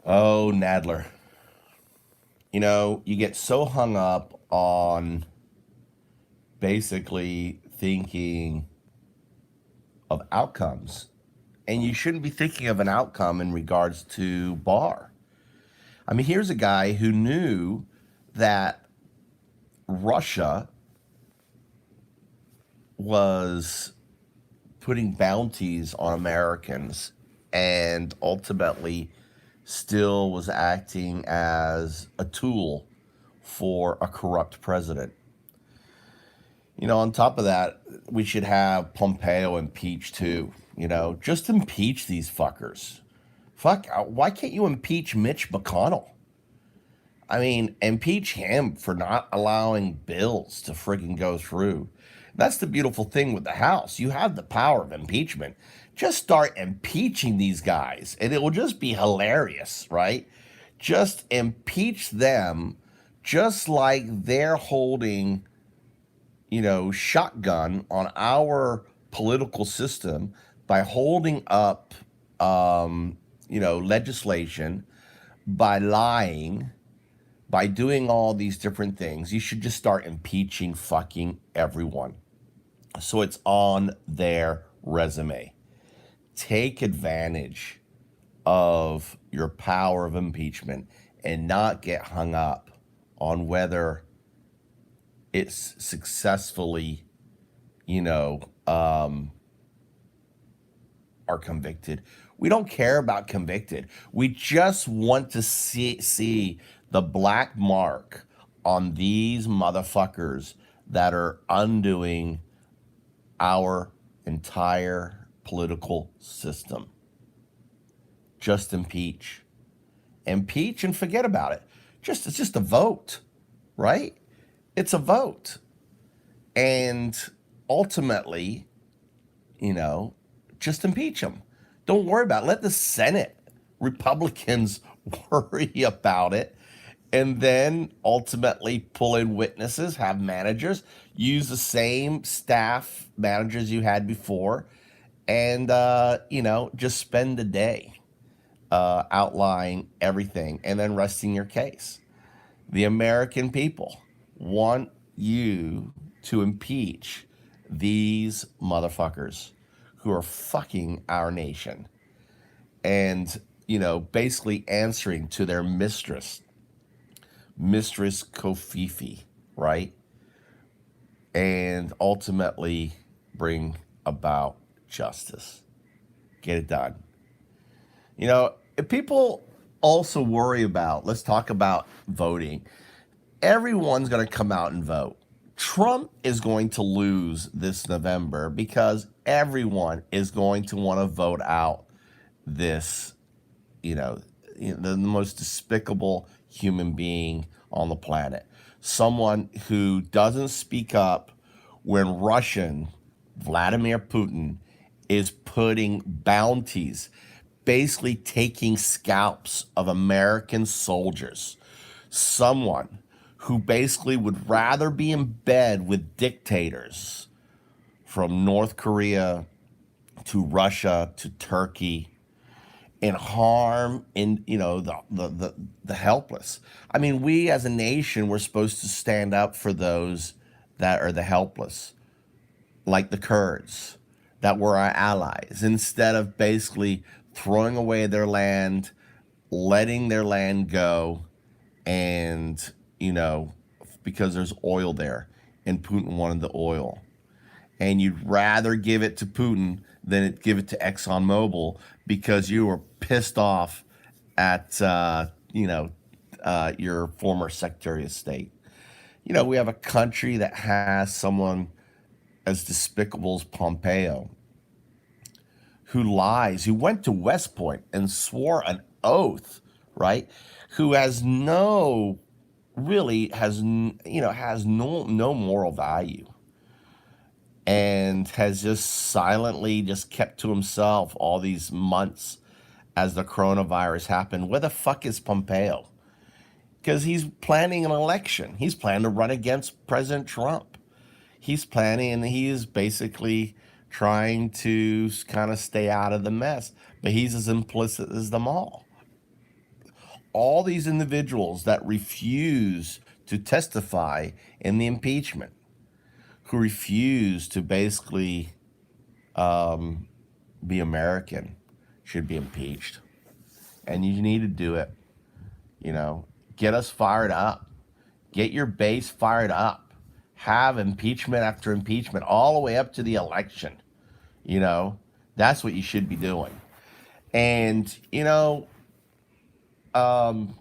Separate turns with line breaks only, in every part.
Oh, Naddler. You get so hung up on basically thinking of outcomes, and you shouldn't be thinking of an outcome in regards to Barr. I mean, here's a guy who knew that Russia was putting bounties on Americans and ultimately still was acting as a tool for a corrupt president. On top of that, we should have Pompeo impeached too. Just impeach these fuckers. Fuck, why can't you impeach Mitch McConnell? I mean, impeach him for not allowing bills to friggin' go through. That's the beautiful thing with the House. You have the power of impeachment. Just start impeaching these guys, and it will just be hilarious, right? Just impeach them just like they're holding, shotgun on our political system by holding up, legislation, by lying, by doing all these different things. You should just start impeaching fucking everyone. So it's on their resume. Take advantage of your power of impeachment and not get hung up on whether it's successfully, you know, um, are convicted. We don't care about convicted. We just want to see the black mark on these motherfuckers that are undoing our entire political system. Just impeach. Impeach and forget about it. It's just a vote, right? It's a vote. And ultimately, you know, just impeach them. Don't worry about it. Let the Senate Republicans worry about it. And then ultimately pull in witnesses, have managers, use the same staff managers you had before, and, just spend the day outlining everything and then resting your case. The American people want you to impeach these motherfuckers who are fucking our nation and, basically answering to their Mistress Kofifi, right? And ultimately bring about justice. Get it done. If people also worry about, let's talk about voting. Everyone's going to come out and vote. Trump is going to lose this November because everyone is going to want to vote out this, you know, the most despicable human being on the planet. Someone who doesn't speak up when Russian Vladimir Putin is putting bounties, basically taking scalps of American soldiers. Someone who basically would rather be in bed with dictators from North Korea to Russia to Turkey and harm in the helpless. I mean, we as a nation we're supposed to stand up for those that are the helpless, like the Kurds, that were our allies, instead of basically throwing away their land, letting their land go, and because there's oil there, and Putin wanted the oil, and you'd rather give it to Putin than give it to ExxonMobil because you were pissed off at your former Secretary of State. We have a country that has someone as despicable as Pompeo, who lies, who went to West Point and swore an oath, right? Who has no, really has no moral value, and has just silently just kept to himself all these months as the coronavirus happened. Where the fuck is Pompeo? Because he's planning an election. He's planning to run against President Trump. He's planning, and he is basically trying to kind of stay out of the mess. But he's as implicit as them all. all these individuals that refuse to testify in the impeachment, who refuse to basically be American, should be impeached. And you need to do it. You know, get us fired up. Get your base fired up. Have impeachment after impeachment all the way up to the election. You know, that's what you should be doing. And, I don't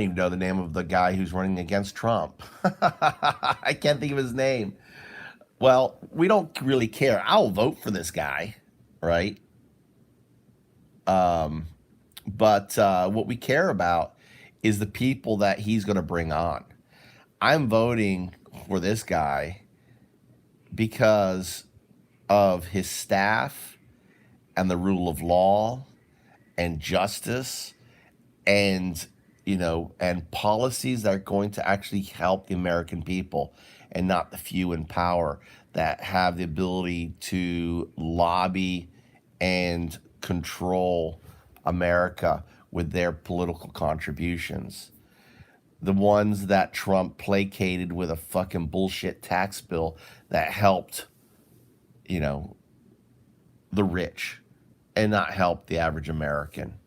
even know the name of the guy who's running against Trump. I can't think of his name. Well, we don't really care. I'll vote for this guy, right? But what we care about is the people that he's going to bring on. I'm voting for this guy because of his staff and the rule of law and justice and and policies that are going to actually help the American people and not the few in power that have the ability to lobby and control America with their political contributions. The ones that Trump placated with a fucking bullshit tax bill that helped, you know, the rich and not help the average American.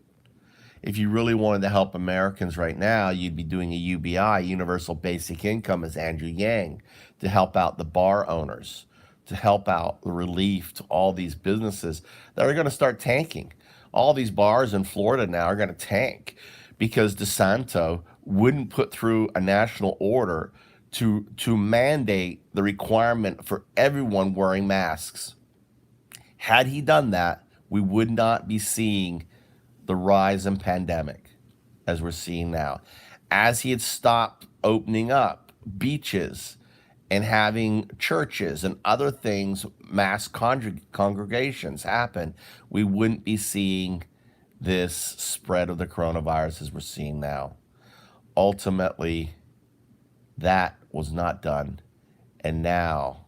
If you really wanted to help Americans right now, you'd be doing a UBI, Universal Basic Income, as Andrew Yang, to help out the bar owners, to help out the relief to all these businesses that are going to start tanking. All these bars in Florida now are going to tank because DeSanto wouldn't put through a national order to mandate the requirement for everyone wearing masks. Had he done that, we would not be seeing the rise in pandemic as we're seeing now. As he had stopped opening up beaches and having churches and other things, mass congregations happen, we wouldn't be seeing this spread of the coronavirus as we're seeing now. Ultimately, that was not done. And now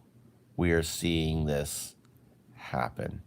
we are seeing this happen.